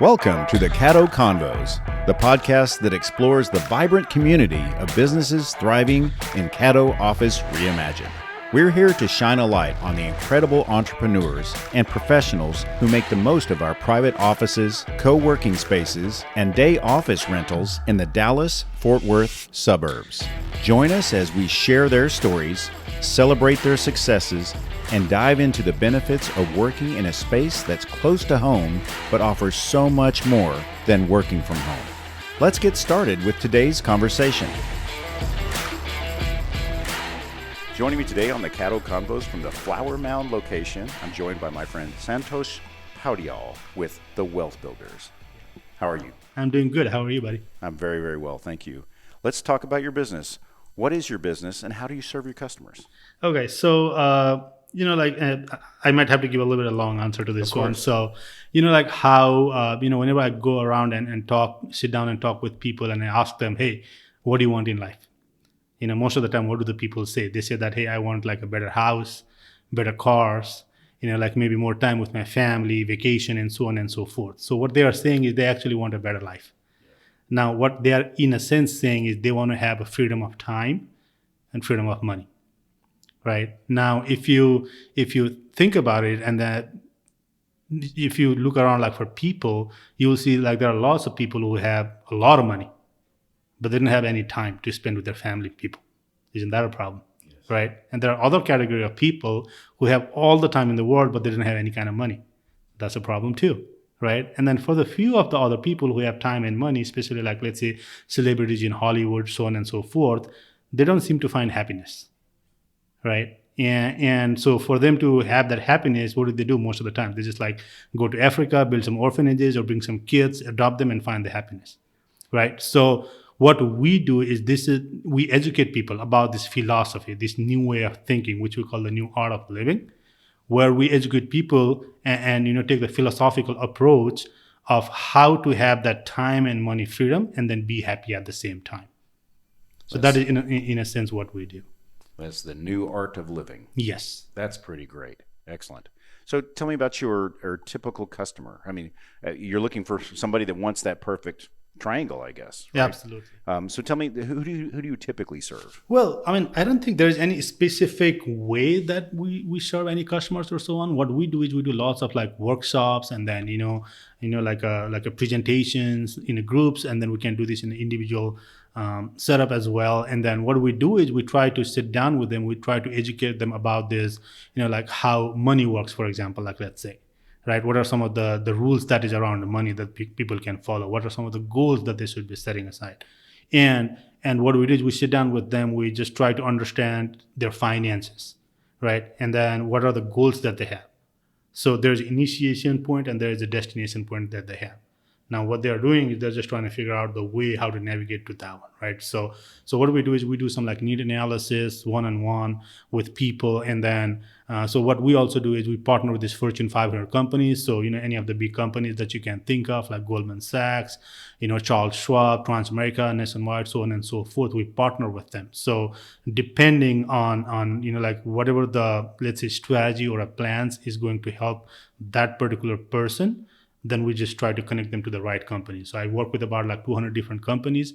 Welcome to the Caddo Convos, the podcast that explores the vibrant community of businesses thriving in Caddo Office Reimagined. We're here to shine a light on the incredible entrepreneurs and professionals who make the most of our private offices, co-working spaces, and day office rentals in the Dallas-Fort Worth suburbs. Join us as we share their stories, celebrate their successes, and dive into the benefits of working in a space that's close to home but offers so much more than working from home. Let's get started with today's conversation. Joining me today on the Caddo Convos from the Flower Mound location, I'm joined by my friend Santosh Poudyal with the Wealth Builders. How are you? I'm doing good. How are you, buddy? I'm very, very well. Thank you. Let's talk about your business. What is your business and how do you serve your customers? Okay, so I might have to give a little bit of a long answer to this one. So, how whenever I go around and sit down and talk with people, and I ask them, hey, what do you want in life? Most of the time, what do the people say? They say that, hey, I want like a better house, better cars, maybe more time with my family, vacation, and so on and so forth. So what they are saying is they actually want a better life. Now, what they are in a sense saying is they want to have a freedom of time and freedom of money. Right now, if you think about it, and that if you look around like for people, you will see like there are lots of people who have a lot of money, but they don't have any time to spend with their family people. Isn't that a problem? Yes. Right? And there are other category of people who have all the time in the world, but they don't have any kind of money. That's a problem too. Right? And then for the few of the other people who have time and money, especially like, let's say, celebrities in Hollywood, so on and so forth, they don't seem to find happiness. Right? And so for them to have that happiness, what do they do most of the time? They just like go to Africa, build some orphanages, or bring some kids, adopt them, and find the happiness. Right? So what we do is we educate people about this philosophy, this new way of thinking, which we call the new art of living, where we educate people and take the philosophical approach of how to have that time and money freedom and then be happy at the same time. So that is in a sense what we do. That's the new art of living. Yes. That's pretty great. Excellent. So tell me about your typical customer. I mean, you're looking for somebody that wants that perfect triangle, I guess. Right? Yeah, absolutely. So tell me, who do you typically serve? Well, I mean, I don't think there's any specific way that we serve any customers or so on. What we do is we do lots of like workshops, and then like a presentations in a groups, and then we can do this in an individual setup as well. And then what we do is we try to sit down with them. We try to educate them about this, like how money works, for example, like let's say. Right? What are some of the rules that is around the money that people can follow? What are some of the goals that they should be setting aside? And what we do is we sit down with them. We just try to understand their finances, right? And then what are the goals that they have? So there's an initiation point and there is a destination point that they have. Now, what they're doing is they're just trying to figure out the way how to navigate to that one, right? So what we do is we do some like need analysis one-on-one with people, and then so what we also do is we partner with these Fortune 500 companies. So any of the big companies that you can think of, like Goldman Sachs, Charles Schwab, Transamerica, Nationwide, so on and so forth. We partner with them. So depending on like whatever the, let's say, strategy or a plans is going to help that particular person, then we just try to connect them to the right company. So I work with about like 200 different companies.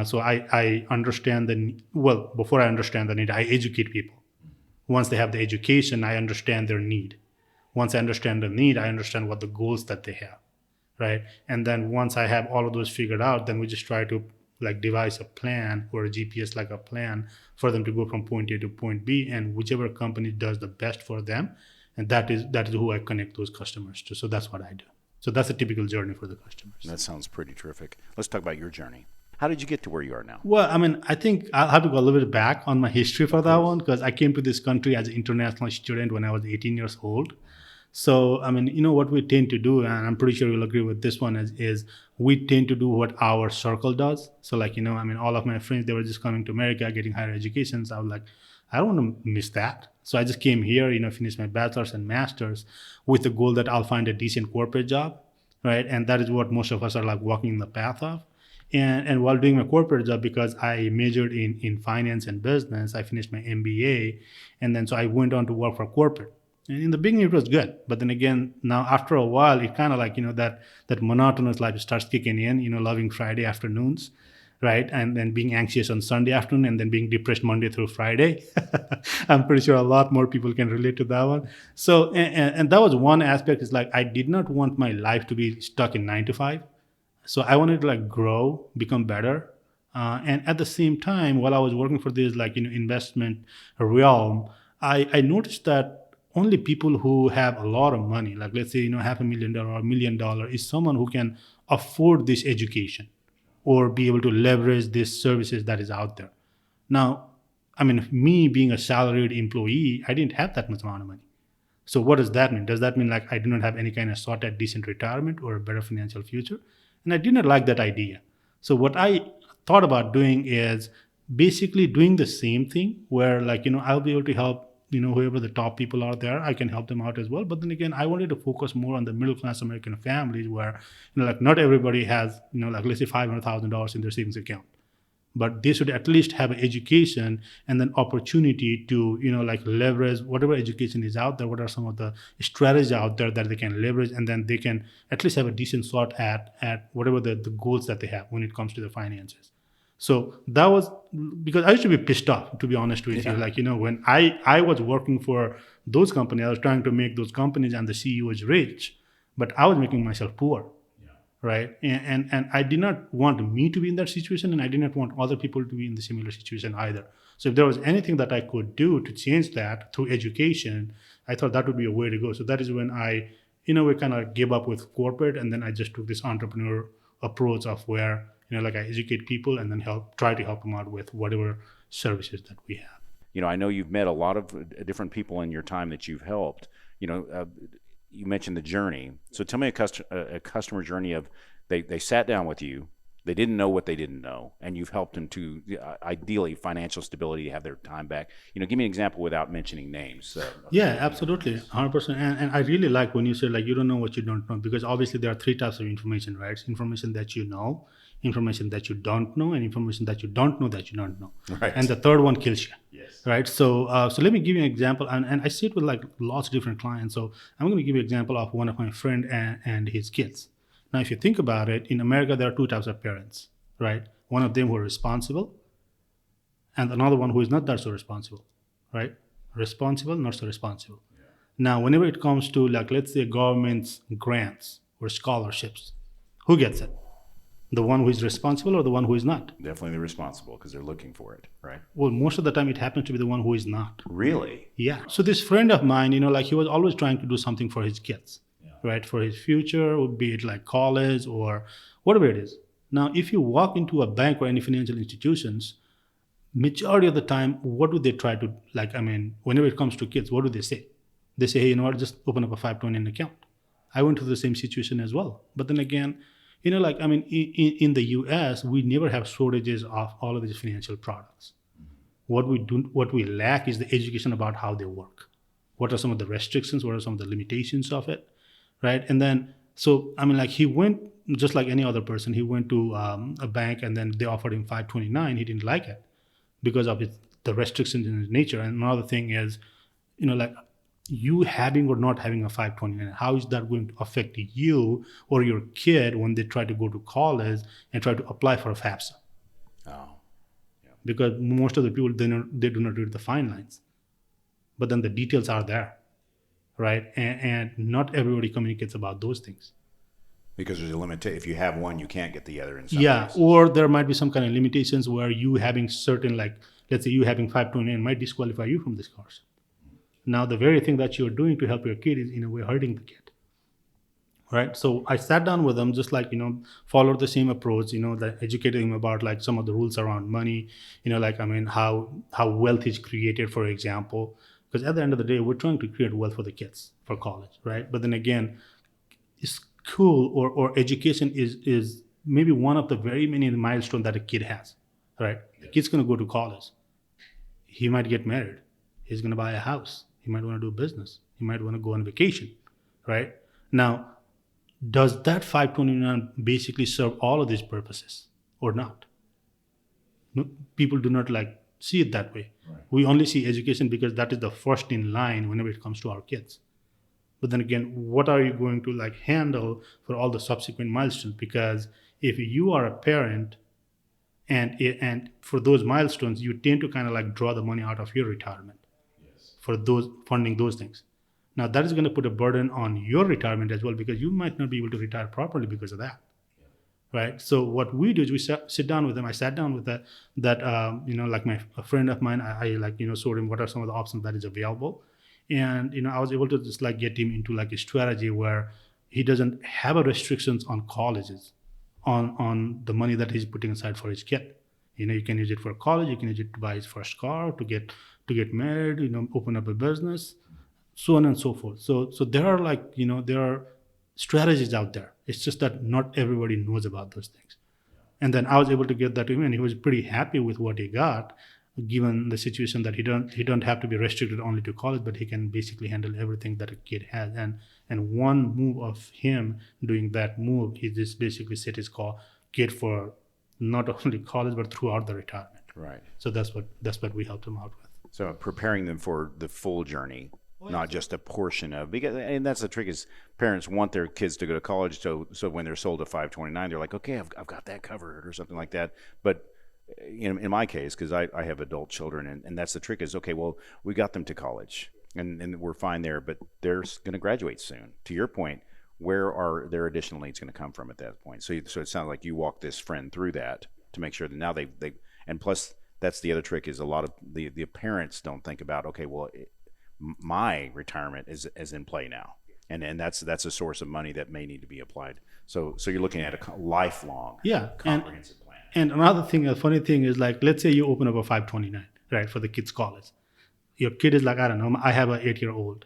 So I understand before I understand the need, I educate people. Once they have the education, I understand their need. Once I understand the need, I understand what the goals that they have, right? And then once I have all of those figured out, then we just try to like devise a plan or a GPS, like a plan for them to go from point A to point B, and whichever company does the best for them. And that is who I connect those customers to. So that's what I do. So that's a typical journey for the customers. That sounds pretty terrific. Let's talk about your journey. How did you get to where you are now? Well, I mean, I think I'll have to go a little bit back on my history for that one, because I came to this country as an international student when I was 18 years old. So, I mean, what we tend to do, and I'm pretty sure you'll agree with this one, is we tend to do what our circle does. So like, all of my friends, they were just coming to America, getting higher educations. I was like, I don't want to miss that. So I just came here, finished my bachelor's and master's with the goal that I'll find a decent corporate job, right? And that is what most of us are like walking in the path of. And while doing my corporate job, because I majored in finance and business, I finished my MBA. And then so I went on to work for corporate. And in the beginning, it was good, but then again, now after a while, it kind of like that monotonous life starts kicking in. Loving Friday afternoons, right, and then being anxious on Sunday afternoon, and then being depressed Monday through Friday. I'm pretty sure a lot more people can relate to that one. So, and that was one aspect. Is like I did not want my life to be stuck in 9 to 5. So I wanted to like grow, become better, and at the same time, while I was working for this investment realm, I noticed that only people who have a lot of money, like let's say $500,000 or $1 million, is someone who can afford this education or be able to leverage these services that is out there. Now, I mean, me being a salaried employee, I didn't have that much amount of money. So what does that mean? Does that mean like I do not have any kind of sort at decent retirement or a better financial future? And I did not like that idea. So what I thought about doing is basically doing the same thing where I'll be able to help whoever the top people are there. I can help them out as well. But then again, I wanted to focus more on the middle class American families where like not everybody has like let's say $500,000 in their savings account, but they should at least have an education and then opportunity to like leverage whatever education is out there. What are some of the strategies out there that they can leverage, and then they can at least have a decent shot at whatever the goals that they have when it comes to the finances. So that was because I used to be pissed off, to be honest with you. Like when I was working for those companies, I was trying to make those companies and the CEOs rich, but I was making myself poor, right? And I did not want me to be in that situation, and I did not want other people to be in the similar situation either. So if there was anything that I could do to change that through education, I thought that would be a way to go. So that is when I we kind of gave up with corporate, and then I just took this entrepreneur approach of where like I educate people and then try to help them out with whatever services that we have. I know you've met a lot of different people in your time that you've helped. You mentioned the journey. So tell me a customer journey of they sat down with you, they didn't know what they didn't know, and you've helped them to ideally financial stability, have their time back. Give me an example without mentioning names. Yeah, absolutely, 100%. And I really like when you say like you don't know what you don't know, because obviously there are three types of information, right? It's information that you know, information that you don't know, and information that you don't know that you don't know. Right. And the third one kills you. Yes. Right. So let me give you an example, and I sit with like lots of different clients. So I'm going to give you an example of one of my friend and his kids. Now, if you think about it, in America there are two types of parents, right? One of them who are responsible, and another one who is not that so responsible, right? Responsible, not so responsible. Yeah. Now, whenever it comes to like let's say government's grants or scholarships, who gets it? The one who is responsible or the one who is not? Definitely the responsible, because they're looking for it, right? Well, most of the time it happens to be the one who is not. Really? Yeah. So this friend of mine, like he was always trying to do something for his kids, right? For his future, be it like college or whatever it is. Now, if you walk into a bank or any financial institutions, majority of the time, what do they try to like? I mean, whenever it comes to kids, what do they say? They say, hey, just open up a 529 account. I went through the same situation as well. But then again, like, I mean, in the US, we never have shortages of all of these financial products. What we lack is the education about how they work. What are some of the restrictions? What are some of the limitations of it, right? And then, so, I mean, like he went, just like any other person, he went to a bank and then they offered him 529. He didn't like it because of the restrictions in his nature. And another thing is, like, you having or not having a 529, how is that going to affect you or your kid when they try to go to college and try to apply for a FAFSA? Oh, yeah. Because most of the people, they do not read the fine lines, but then the details are there, right? And not everybody communicates about those things. Because there's a limit. If you have one, you can't get the other in some cases. Or there might be some kind of limitations where you having certain, like, let's say you having 529 might disqualify you from this course. Now, the very thing that you're doing to help your kid is in a way hurting the kid, right? So I sat down with them, just like, followed the same approach, that educated him about like some of the rules around money, like, I mean, how wealth is created, for example, because at the end of the day, we're trying to create wealth for the kids for college, right? But then again, school or education is maybe one of the very many milestones that a kid has, right? The kid's going to go to college. He might get married. He's going to buy a house. He might want to do business. He might want to go on vacation, right? Now, does that 529 basically serve all of these purposes or not? No, people do not like see it that way. We only see education because that is the first in line whenever it comes to our kids. But then again, what are you going to like handle for all the subsequent milestones? Because if you are a parent and for those milestones, you tend to kind of like draw the money out of your retirement for those funding those things. Now that is going to put a burden on your retirement as well, because you might not be able to retire properly because of that. Right. So what we do is we sit down with them. I sat down with that like a friend of mine. I like showed him what are some of the options that is available, and I was able to just like get him into like a strategy where he doesn't have a restrictions on colleges, on the money that he's putting aside for his kid. You can use it for college. You can use it to buy his first car, to get married. Open up a business, so on and so forth. So there are there are strategies out there. It's just that not everybody knows about those things. And then I was able to get that to him, and he was pretty happy with what he got, given the situation that he don't have to be restricted only to college, but he can basically handle everything that a kid has. And one move of him doing that move, he just basically set his kid for not only college but throughout the retirement. Right. So that's what we helped him out with. So preparing them for the full journey. Not just a portion of, and that's the trick is parents want their kids to go to college. So when they're sold a 529, they're like, okay, I've got that covered or something like that. But in my case, because I have adult children, and that's the trick is, okay, well, we got them to college and we're fine there, but they're going to graduate soon. To your point, where are their additional needs going to come from at that point? So it sounds like you walked this friend through that to make sure that now they and plus that's the other trick is a lot of the parents don't think about, okay, well, my retirement is in play now, and that's a source of money that may need to be applied. So you're looking at a lifelong, comprehensive plan. And another thing, a funny thing is, like, let's say you open up a 529, right, for the kids' college. Your kid is like, I don't know, I have an 8-year-old,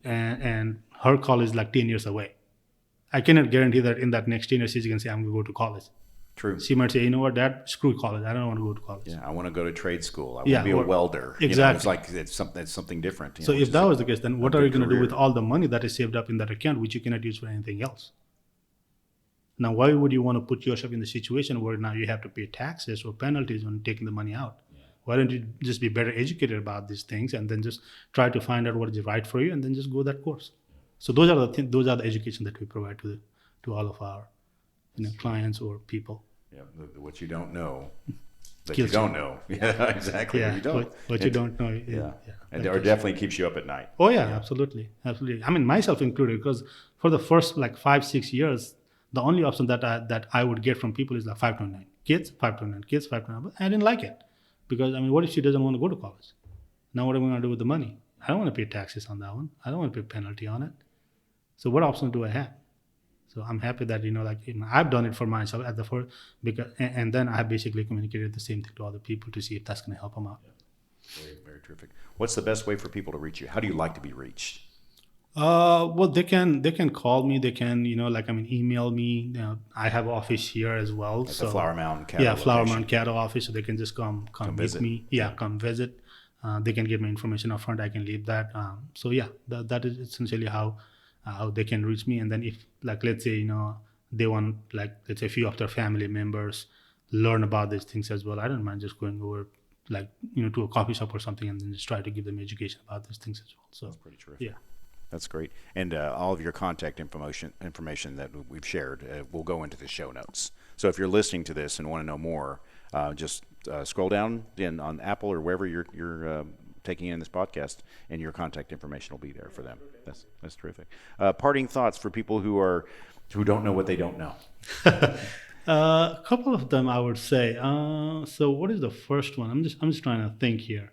and her college is like 10 years away. I cannot guarantee that in that next 10 years she's going to say, I'm going to go to college. True. She might say, you know what, Dad, screw college. I don't want to go to college. Yeah, I want to go to trade school. I want to be a welder. Exactly. It's like it's something different. So if that was the case, then what are you going to do with all the money that is saved up in that account, which you cannot use for anything else? Now, why would you want to put yourself in the situation where now you have to pay taxes or penalties on taking the money out? Why don't you just be better educated about these things and then just try to find out what is right for you and then just go that course? So those are the education that we provide to all of our clients or people. Yeah, what you don't know, that you don't know. Yeah, exactly. Yeah, you don't. What you don't know. Yeah. And it definitely keeps you up at night. Oh yeah, absolutely. I mean, myself included, because for the first like 5-6 years, the only option that I would get from people is like 529 kids, 529 kids, 529. But I didn't like it, because I mean, what if she doesn't want to go to college? Now what am I going to do with the money? I don't want to pay taxes on that one. I don't want to pay penalty on it. So what options do I have? So I'm happy that I've done it for myself at the first, because and then I have basically communicated the same thing to other people to see if that's going to help them out. Very, very terrific. What's the best way for people to reach you? How do you like to be reached? Well, they can call me. They can email me. I have office here as well. At the Flower Mound Caddo. Yeah, Flower Mound Caddo office. So they can just come visit. meet me. Yeah, come visit. They can get my information up front. I can leave that. So yeah, that is essentially how they can reach me. And then if, like, let's say, they want, like, let's say a few of their family members learn about these things as well, I don't mind just going over, like, to a coffee shop or something and then just try to give them education about these things as well. So that's pretty terrific. Yeah. That's great. And all of your contact information that we've shared will go into the show notes. So if you're listening to this and want to know more, just scroll down on Apple or wherever you're taking in this podcast, and your contact information will be there for them. That's terrific. Parting thoughts for people who don't know what they don't know. A couple of them, I would say. So what is the first one? I'm just trying to think here.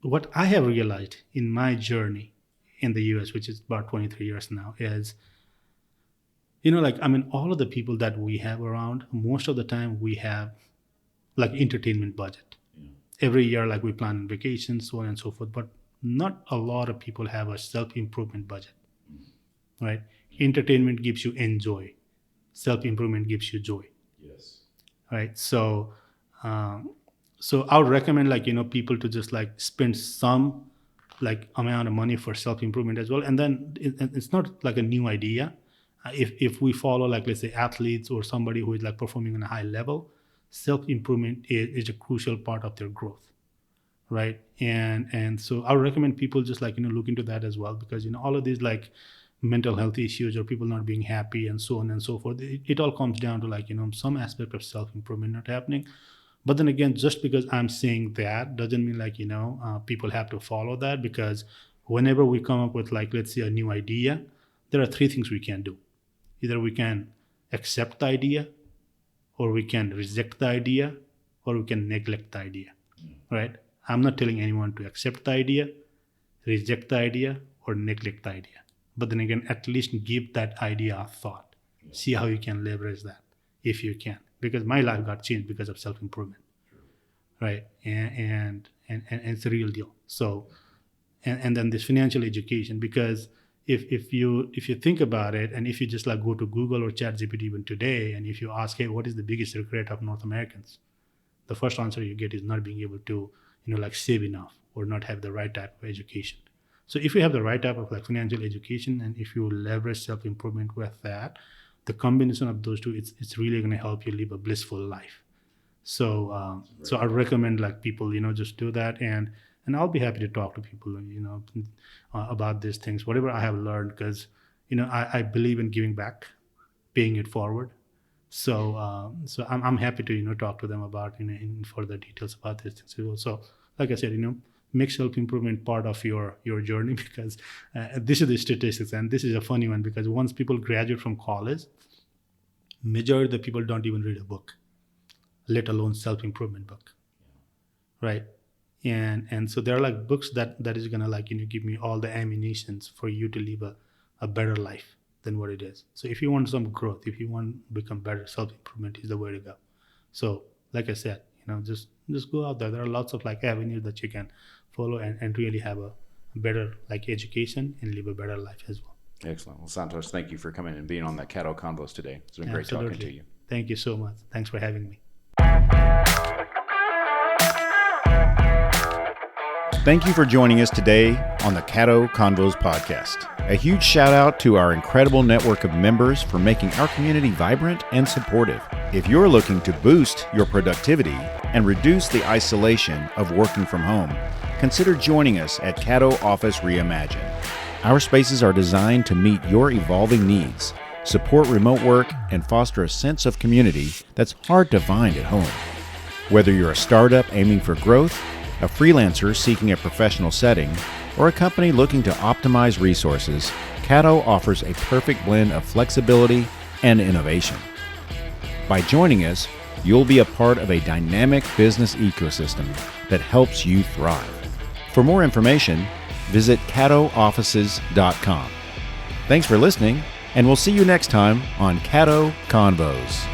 What I have realized in my journey in the US, which is about 23 years now, is, all of the people that we have around, most of the time we have like entertainment budget. Every year, like, we plan vacations, so on and so forth, but not a lot of people have a self-improvement budget, right? Entertainment gives you enjoy. Self-improvement gives you joy. Yes. Right? So I would recommend, people to just, spend some, amount of money for self-improvement as well. And then it's not like a new idea. If we follow, let's say, athletes or somebody who is, performing on a high level, self-improvement is a crucial part of their growth, right? And so I would recommend people just like, look into that as well, because, all of these like mental health issues or people not being happy and so on and so forth, it all comes down to like, some aspect of self-improvement not happening. But then again, just because I'm saying that doesn't mean like, people have to follow that, because whenever we come up with like, let's say a new idea, there are three things we can do. Either we can accept the idea, or we can reject the idea, or we can neglect the idea, right? I'm not telling anyone to accept the idea, reject the idea, or neglect the idea. But then again, at least give that idea a thought. See how you can leverage that, if you can. Because my life got changed because of self-improvement, right? And it's a real deal. So, and then this financial education, because if you think about it, and if you just like go to Google or ChatGPT even today, and if you ask, hey, what is the biggest regret of North Americans? The first answer you get is not being able to, like save enough or not have the right type of education. So if you have the right type of like financial education, and if you leverage self-improvement with that, the combination of those two, it's really going to help you live a blissful life. So so I recommend like people, just do that, and I'll be happy to talk to people, about these things, whatever I have learned, because I believe in giving back, paying it forward. So so I'm happy to talk to them about in further details about these things. So like I said, make self-improvement part of your journey, because this is the statistics, and this is a funny one, because once people graduate from college, majority of the people don't even read a book, let alone self-improvement book, right? And so there are like books that is gonna like give me all the ammunitions for you to live a better life than what it is. So if you want some growth, if you want to become better, self-improvement is the way to go. So like I said, just go out there. There are lots of like avenues that you can follow and really have a better like education and live a better life as well. Excellent. Well, Santosh, thank you for coming and being on that Caddo Convos today. It's been great talking to you. Thank you so much. Thanks for having me. Thank you for joining us today on the Caddo Convos podcast. A huge shout out to our incredible network of members for making our community vibrant and supportive. If you're looking to boost your productivity and reduce the isolation of working from home, consider joining us at Caddo Office Reimagine. Our spaces are designed to meet your evolving needs, support remote work, and foster a sense of community that's hard to find at home. Whether you're a startup aiming for growth, a freelancer seeking a professional setting, or a company looking to optimize resources, Caddo offers a perfect blend of flexibility and innovation. By joining us, you'll be a part of a dynamic business ecosystem that helps you thrive. For more information, visit caddooffices.com. Thanks for listening, and we'll see you next time on Caddo Convos.